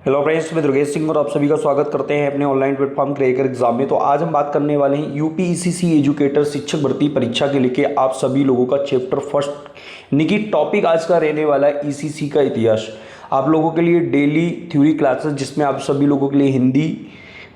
Hello friends, मैं दुर्गेश सिंह और आप सभी का स्वागत करते हैं अपने ऑनलाइन प्लेटफॉर्म क्रैकर एग्जाम में। तो आज हम बात करने वाले हैं यूपीईसीसी एजुकेटर शिक्षक भर्ती परीक्षा के लेके आप सभी लोगों का चैप्टर फर्स्ट यानी कि टॉपिक आज का रहने वाला है ईसीसी का इतिहास। आप लोगों के लिए डेली थ्योरी क्लासेस जिसमें आप सभी लोगों के लिए हिंदी,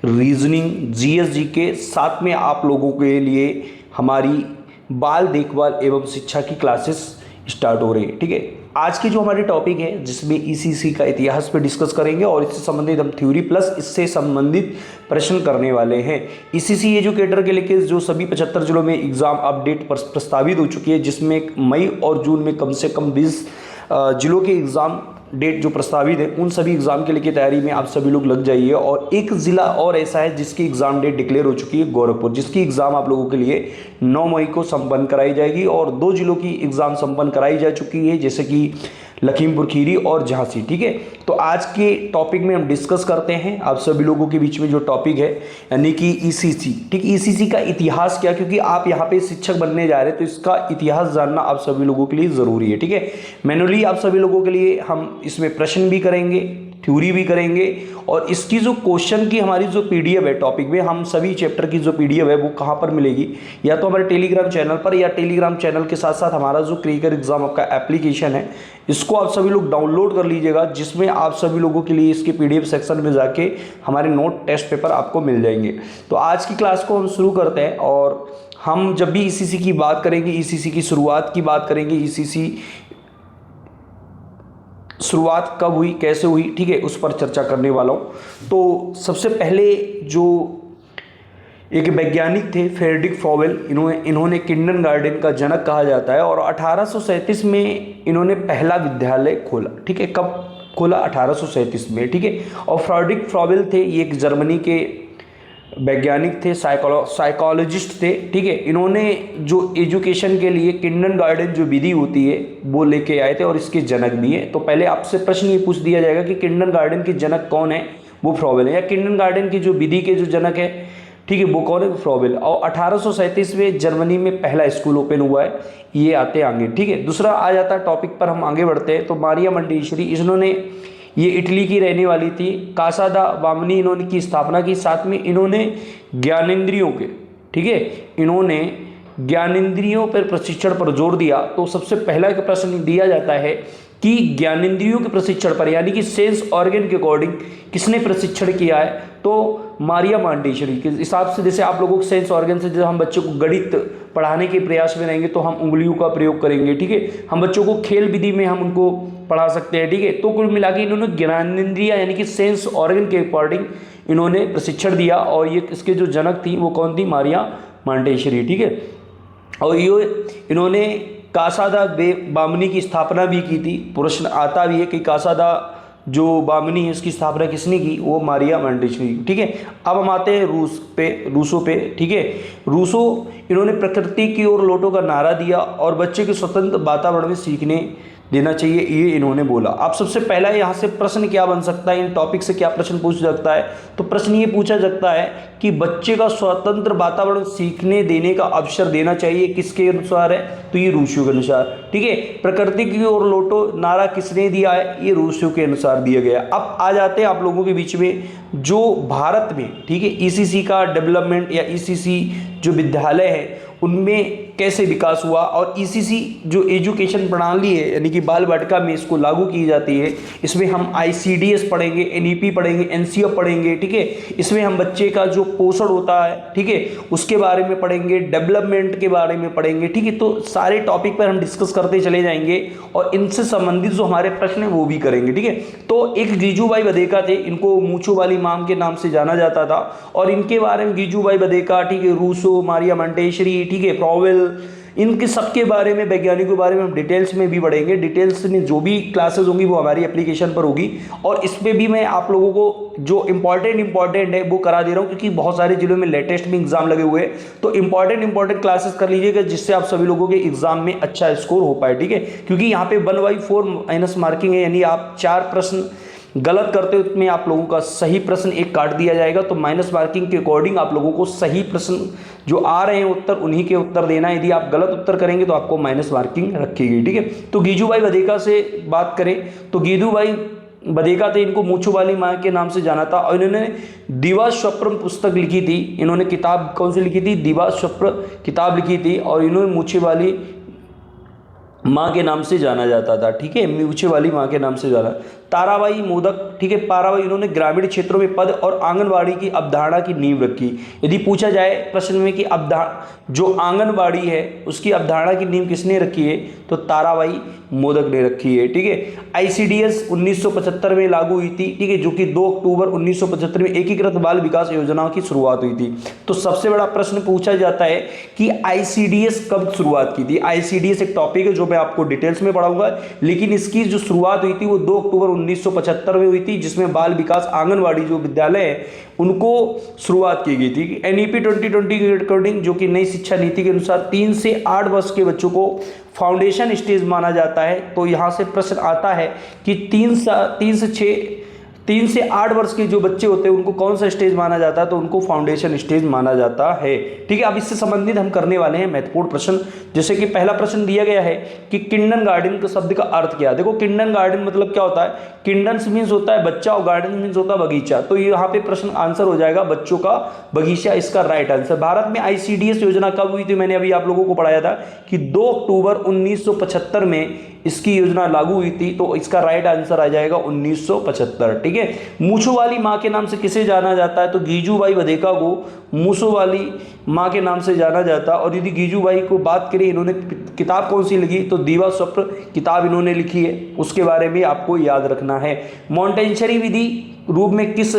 रीजनिंग, जीएस के साथ में आप लोगों के लिए हमारी बाल देखभाल एवं शिक्षा की क्लासेस स्टार्ट हो रही है। ठीक है, आज की जो हमारी टॉपिक है जिसमें ईसीसी का इतिहास पे डिस्कस करेंगे और इससे संबंधित हम थ्योरी प्लस इससे संबंधित प्रश्न करने वाले हैं। ईसीसी एजुकेटर के लेके जो सभी 75 जिलों में एग्जाम अपडेट प्रस्तावित हो चुकी है, जिसमें मई और जून में कम से कम 20 जिलों के एग्जाम डेट जो प्रस्तावित है, उन सभी एग्जाम के लिए तैयारी में आप सभी लोग लग जाइए। और एक जिला और ऐसा है जिसकी एग्जाम डेट डिक्लेयर हो चुकी है, गोरखपुर, जिसकी एग्जाम आप लोगों के लिए 9 मई को संपन्न कराई जाएगी। और 2 जिलों की एग्जाम संपन्न कराई जा चुकी है, जैसे कि लखीमपुर खीरी और झांसी। ठीक है, तो आज के टॉपिक में हम डिस्कस करते हैं आप सभी लोगों के बीच में जो टॉपिक है यानी कि ईसीसी। ठीक, ईसीसी का इतिहास क्या, क्योंकि आप यहाँ पे शिक्षक बनने जा रहे हैं तो इसका इतिहास जानना आप सभी लोगों के लिए ज़रूरी है। ठीक है, मैनुअली आप सभी लोगों के लिए हम इसमें प्रश्न भी करेंगे, थ्योरी भी करेंगे, और इसकी जो क्वेश्चन की हमारी जो पीडीएफ है टॉपिक में, हम सभी चैप्टर की जो पीडीएफ है वो कहाँ पर मिलेगी, या तो हमारे टेलीग्राम चैनल पर, या टेलीग्राम चैनल के साथ साथ हमारा जो क्रैकर एग्जाम का एप्लीकेशन है इसको आप सभी लोग डाउनलोड कर लीजिएगा, जिसमें आप सभी लोगों के लिए इसके पीडीएफ सेक्शन में जाके हमारे नोट टेस्ट पेपर आपको मिल जाएंगे। तो आज की क्लास को हम शुरू करते हैं, और हम जब भी ईसीसी की बात करेंगे, ईसीसी की शुरुआत की बात करेंगे, ईसीसी शुरुआत कब हुई, कैसे हुई, ठीक है, उस पर चर्चा करने वाला हूँ। तो सबसे पहले जो एक वैज्ञानिक थे फ्रेडरिक फ्रॉवेल, इन्होंने किंडरगार्टन का जनक कहा जाता है, और 1837 में इन्होंने पहला विद्यालय खोला। ठीक है, कब खोला? 1837 में। ठीक है, और फ्रेडरिक फ्रॉवेल थे, ये एक जर्मनी के वैज्ञानिक थे, साइकोलॉजिस्ट थे। ठीक है, इन्होंने जो एजुकेशन के लिए किंडरगार्टन जो विधि होती है वो लेके आए थे, और इसके जनक भी हैं। तो पहले आपसे प्रश्न ये पूछ दिया जाएगा कि किंडरगार्टन के जनक कौन है? वो फ्रॉवेल है। या किंडरगार्टन की जो विधि के जो जनक है, ठीक है, वो कौन है? फ्रॉवेल। और 1837 में जर्मनी में पहला स्कूल ओपन हुआ है, ये आते आगे। ठीक है, दूसरा आ जाता है टॉपिक पर, हम आगे बढ़ते हैं। तो मारिया मंटेसरी, इन्होंने, ये इटली की रहने वाली थी। कासा दा वामनी इन्होंने की स्थापना की। साथ में इन्होंने ज्ञानेंद्रियों के, ठीक है, इन्होंने ज्ञानेंद्रियों पर प्रशिक्षण पर जोर दिया। तो सबसे पहला एक प्रश्न दिया जाता है कि ज्ञानेंद्रियों के प्रशिक्षण पर यानी कि सेंस ऑर्गन के अकॉर्डिंग किसने प्रशिक्षण किया है? तो मारिया मंटेसरी के हिसाब से। जैसे आप लोगों को सेंस ऑर्गन से, जब हम बच्चों को गणित पढ़ाने के प्रयास में रहेंगे तो हम उंगलियों का प्रयोग करेंगे। ठीक है, हम बच्चों को खेल विधि में हम उनको पढ़ा सकते हैं। ठीक है, तो कुल मिला के इन्होंने ज्ञानेंद्रिया यानी कि सेंस ऑर्गन के अकॉर्डिंग इन्होंने प्रशिक्षण दिया। और ये इसके जो जनक थी वो कौन थी? मारिया मंटेसरी। ठीक है, और ये इन्होंने कासादा बामनी की स्थापना भी की थी। प्रश्न आता भी है कि कासादा जो बामनी है उसकी स्थापना किसने की? वो मारिया मंटेसरी। ठीक है, अब हम आते हैं रूसों पे। ठीक है, रूसो, इन्होंने प्रकृति की ओर लौटो का नारा दिया और बच्चे के स्वतंत्र वातावरण में सीखने देना चाहिए, ये इन्होंने बोला। अब सबसे पहला यहाँ से प्रश्न क्या बन सकता है, इन टॉपिक से क्या प्रश्न पूछ सकता है? तो प्रश्न ये पूछा सकता है कि बच्चे का स्वतंत्र वातावरण सीखने देने का अवसर देना चाहिए, किसके अनुसार है? तो ये रूसियों के अनुसार। ठीक है, प्रकृति की ओर लौटो नारा किसने दिया है? ये रूसियों के अनुसार दिया गया। अब आ जाते हैं आप लोगों के बीच में जो भारत में, ठीक है, ईसीसी का डेवलपमेंट या ईसीसी जो विद्यालय है उनमें कैसे विकास हुआ, और ईसीसी जो एजुकेशन प्रणाली है यानी कि बाल वाटिका में इसको लागू की जाती है। इसमें हम आईसीडीएस पढ़ेंगे, एनईपी पढ़ेंगे, एनसीएफ पढ़ेंगे। ठीक है, इसमें हम बच्चे का जो पोषण होता है, ठीक है, उसके बारे में पढ़ेंगे, डेवलपमेंट के बारे में पढ़ेंगे। ठीक है, तो सारे टॉपिक पर हम डिस्कस करते चले जाएंगे और इनसे संबंधित जो हमारे प्रश्न हैं वो भी करेंगे। ठीक है, तो एक जीजूभाई बधेका थे, इनको मूछों वाली माम के नाम से जाना जाता था, और इनके बारे में जीजूभाई बधेका, ठीक है, रूसो, मारिया मंटेसरी, ठीक है, फ्रॉवेल, इनके सबके बारे में, वैज्ञानिकों के बारे में हम डिटेल्स में भी पढ़ेंगे। डिटेल्स में जो भी क्लासेस होंगी वो हमारी एप्लीकेशन पर होगी, और इसमें भी मैं आप लोगों को जो इंपॉर्टेंट है वो करा दे रहा हूँ, क्योंकि बहुत सारे जिलों में लेटेस्ट में एग्जाम लगे हुए हैं। तो इंपॉर्टेंट क्लासेस कर लीजिएगा, जिससे आप सभी लोगों के एग्जाम में अच्छा स्कोर हो पाए। ठीक है, क्योंकि यहाँ पे 1/4 माइनस मार्किंग है, यानी आप 4 प्रश्न गलत करते हो उसमें आप लोगों का सही प्रश्न एक काट दिया जाएगा। तो माइनस मार्किंग के अकॉर्डिंग आप लोगों को सही प्रश्न जो आ रहे हैं उत्तर, उन्हीं के उत्तर देना है। यदि आप गलत उत्तर करेंगे तो आपको माइनस मार्किंग रखेगी। ठीक है, तो गीजूभाई बधेका से बात करें तो गीजूभाई बधिका थे, इनको मूछों वाली माँ के नाम से जाना था, और इन्होंने दिवास्वप्न पुस्तक लिखी थी। इन्होंने किताब कौन सी लिखी थी? दिवास्वप्न किताब लिखी थी, और इन्होंने मूछे वाली माँ के नाम से जाना जाता था। ठीक है, मूछे वाली माँ के नाम से जाना। ताराबाई मोदक, ठीक है, ताराबाई, इन्होंने ग्रामीण क्षेत्रों में पद और आंगनबाड़ी की अवधारणा की नींव रखी। यदि पूछा जाए प्रश्न में कि जो आंगनबाड़ी है उसकी अवधारणा की नींव किसने रखी है, तो ताराबाई मोदक ने रखी है। ठीक है, आईसीडीएस 1975 में लागू हुई थी। ठीक है, जो कि 2 अक्टूबर 1975 में एकीकृत बाल विकास योजना की शुरुआत हुई थी। तो सबसे बड़ा प्रश्न पूछा जाता है कि आईसीडीएस कब शुरुआत की थी। आईसीडीएस एक टॉपिक है जो मैं आपको डिटेल्स में पढ़ाऊंगा, लेकिन इसकी जो शुरुआत हुई थी वो 2 अक्टूबर 1975 में हुई थी, जिसमें बाल विकास आंगनवाड़ी जो विद्यालय है उनको शुरुआत की गई थी। एनईपी 2020 के अकॉर्डिंग, जो कि नई शिक्षा नीति के अनुसार 3 से 8 वर्ष के बच्चों को फाउंडेशन स्टेज माना जाता है। तो यहाँ से प्रश्न आता है कि 3 से 8 वर्ष के जो बच्चे होते हैं उनको कौन सा स्टेज माना जाता है, तो उनको फाउंडेशन स्टेज माना जाता है। ठीक है, अब इससे संबंधित हम करने वाले हैं महत्वपूर्ण प्रश्न। जैसे कि पहला प्रश्न दिया गया है कि किंडरगार्टन के शब्द का अर्थ क्या है। देखो, किंडरगार्टन मतलब क्या होता है? किंडर्स मीन्स होता है बच्चा और गार्डन मीन्स होता है बगीचा। तो यहाँ पे प्रश्न आंसर हो जाएगा बच्चों का बगीचा, इसका राइट आंसर। भारत में आईसीडीएस योजना कब हुई थी? मैंने अभी आप लोगों को पढ़ाया था कि 2 अक्टूबर 1975 में इसकी योजना लागू हुई थी। तो इसका राइट आंसर आ जाएगा 1975। ठीक है, मूछों वाली माँ के नाम से किसे जाना जाता है? तो गीजूबाई बधिका को मूछों वाली माँ के नाम से जाना जाता है। और यदि गीजूबाई को बात करें, इन्होंने किताब कौन सी लिखी? तो दिवास्वप्न किताब इन्होंने लिखी है, उसके बारे में आपको याद रखना है। मॉन्टेसरी विधि रूप में किस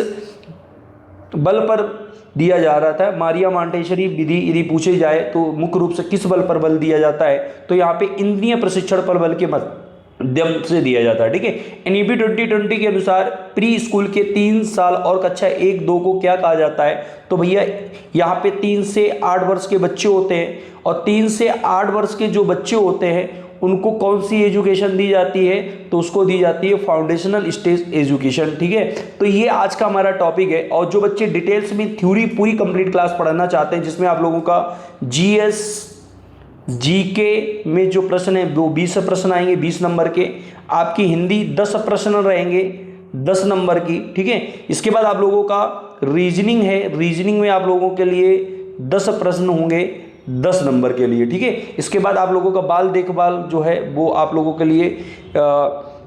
बल पर दिया जा रहा था? मारिया मॉन्टेसरी विधि यदि पूछे जाए तो मुख्य रूप से किस बल पर बल दिया जाता है? तो यहाँ पे इंद्रिय प्रशिक्षण पर बल के माध्यम से दिया जाता है। ठीक है, एनईपी 2020 के अनुसार प्री स्कूल के 3 साल और कक्षा 1-2 को क्या कहा जाता है? तो भैया यहाँ पे 3 से 8 वर्ष के बच्चे होते हैं, और 3 से 8 वर्ष के जो बच्चे होते हैं उनको कौन सी एजुकेशन दी जाती है? तो उसको दी जाती है फाउंडेशनल स्टेज एजुकेशन। ठीक है, तो ये आज का हमारा टॉपिक है। और जो बच्चे डिटेल्स में थ्योरी पूरी कंप्लीट क्लास पढ़ना चाहते हैं, जिसमें आप लोगों का जीएस जीके में जो प्रश्न है वो 20 प्रश्न आएंगे 20 नंबर के, आपकी हिंदी 10 प्रश्न रहेंगे 10 नंबर की। ठीक है, इसके बाद आप लोगों का रीजनिंग है, रीजनिंग में आप लोगों के लिए 10 प्रश्न होंगे 10 नंबर के लिए। ठीक है, इसके बाद आप लोगों का बाल देखभाल जो है वो आप लोगों के लिए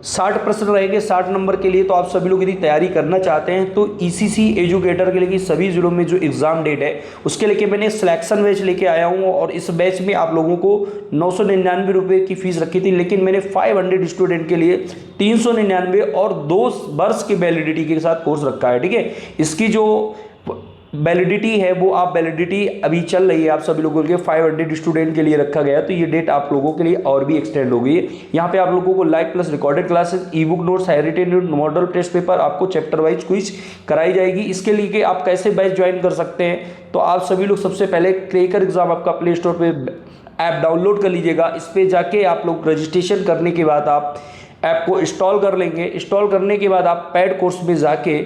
60 प्रश्न रहेंगे 60 नंबर के लिए। तो आप सभी लोग यदि तैयारी करना चाहते हैं तो ईसीसी एजुकेटर के लिए सभी जिलों में जो एग्जाम डेट है उसके लेके मैंने सिलेक्शन बैच लेके आया हूँ, और इस बैच में आप लोगों को 999 रुपये की फीस रखी थी, लेकिन मैंने 500 स्टूडेंट के लिए 399 और 2 वर्ष की वैलिडिटी के साथ कोर्स रखा है। ठीक है, इसकी जो वैलिडिटी है वो आप वैलिडिटी अभी चल रही है आप सभी लोगों के लिए 500 स्टूडेंट के लिए रखा गया, तो ये डेट आप लोगों के लिए और भी एक्सटेंड हो गई है। यहाँ पे आप लोगों को live plus recorded classes, e book notes, heritage note, model test paper, आपको चैप्टर वाइज क्विज कराई जाएगी। इसके लिए कि आप कैसे बैच ज्वाइन कर सकते हैं, तो आप सभी लोग सबसे पहले क्रैकर एग्जाम आपका प्ले स्टोर पर ऐप डाउनलोड कर लीजिएगा। इस पर जाके आप लोग रजिस्ट्रेशन करने के बाद आप ऐप को इंस्टॉल कर लेंगे। इंस्टॉल करने के बाद आप पेड कोर्स में जाके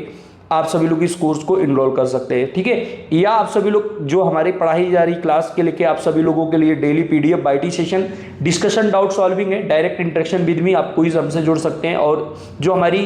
आप सभी लोग इस कोर्स को इनरोल कर सकते हैं। ठीक है, या आप सभी लोग जो हमारी पढ़ाई जा रही क्लास के लेके आप सभी लोगों के लिए डेली पीडीएफ बाईटी सेशन, डिस्कशन, डाउट सॉल्विंग है, डायरेक्ट इंटरेक्शन विद मी, आप कोई हमसे जुड़ सकते हैं। और जो हमारी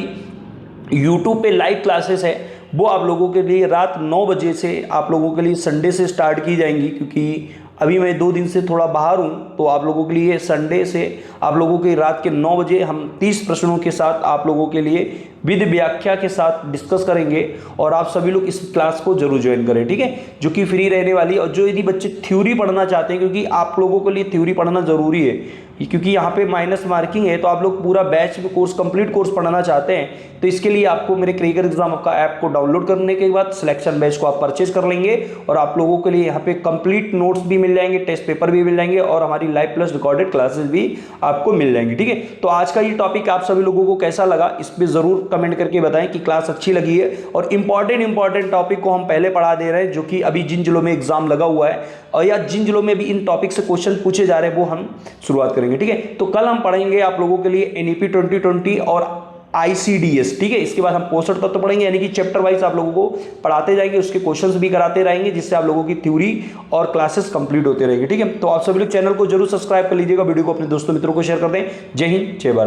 यूट्यूब पे लाइव क्लासेस है वो आप लोगों के लिए रात 9 बजे से आप लोगों के लिए संडे से स्टार्ट की जाएंगी, क्योंकि अभी मैं 2 दिन से थोड़ा बाहर हूँ, तो आप लोगों के लिए संडे से आप लोगों के रात के 9 बजे हम 30 प्रश्नों के साथ आप लोगों के लिए विद व्याख्या के साथ डिस्कस करेंगे, और आप सभी लोग इस क्लास को जरूर ज्वाइन करें। ठीक है, जो कि फ्री रहने वाली है। और जो यदि बच्चे थ्योरी पढ़ना चाहते हैं, क्योंकि आप लोगों के लिए थ्योरी पढ़ना जरूरी है, क्योंकि यहाँ पे माइनस मार्किंग है, तो आप लोग पूरा बैच में कोर्स कंप्लीट कोर्स पढ़ना चाहते हैं, तो इसके लिए आपको मेरे क्रैकर एग्जाम का ऐप को डाउनलोड करने के बाद सिलेक्शन बैच को आप परचेज कर लेंगे, और आप लोगों के लिए यहाँ पे कंप्लीट नोट्स भी मिल जाएंगे, टेस्ट पेपर भी मिल जाएंगे, और हमारी लाइव प्लस रिकॉर्डेड क्लासेस भी आपको मिल जाएंगी। ठीक है, तो आज का ये टॉपिक आप सभी लोगों को कैसा लगा इस पर जरूर कमेंट करके बताएं कि क्लास अच्छी लगी है। और इंपॉर्टेंट टॉपिक को हम पहले पढ़ा दे रहे हैं, जो कि अभी जिन जिलों में एग्जाम लगा हुआ है और या जिन जिलों में भी इन टॉपिक से क्वेश्चन पूछे जा रहे हैं वो हम शुरुआत करेंगे। ठीक है, तो कल हम पढ़ेंगे आप लोगों के लिए एनईपी 2020 और आईसीडीएस। ठीक है, इसके बाद हम पोस्टर तत्व पढ़ेंगे, यानी कि चैप्टर वाइज आप लोगों को पढ़ाते जाएंगे, उसके क्वेश्चंस भी कराते रहेंगे, जिससे आप लोगों की थ्योरी और क्लासेस कंप्लीट होते रहेंगे। ठीक है, तो आप सभी लोग चैनल को जरूर सब्सक्राइब कर लीजिएगा, वीडियो को अपने दोस्तों मित्रों को शेयर कर दें। जय हिंद, जय भारत।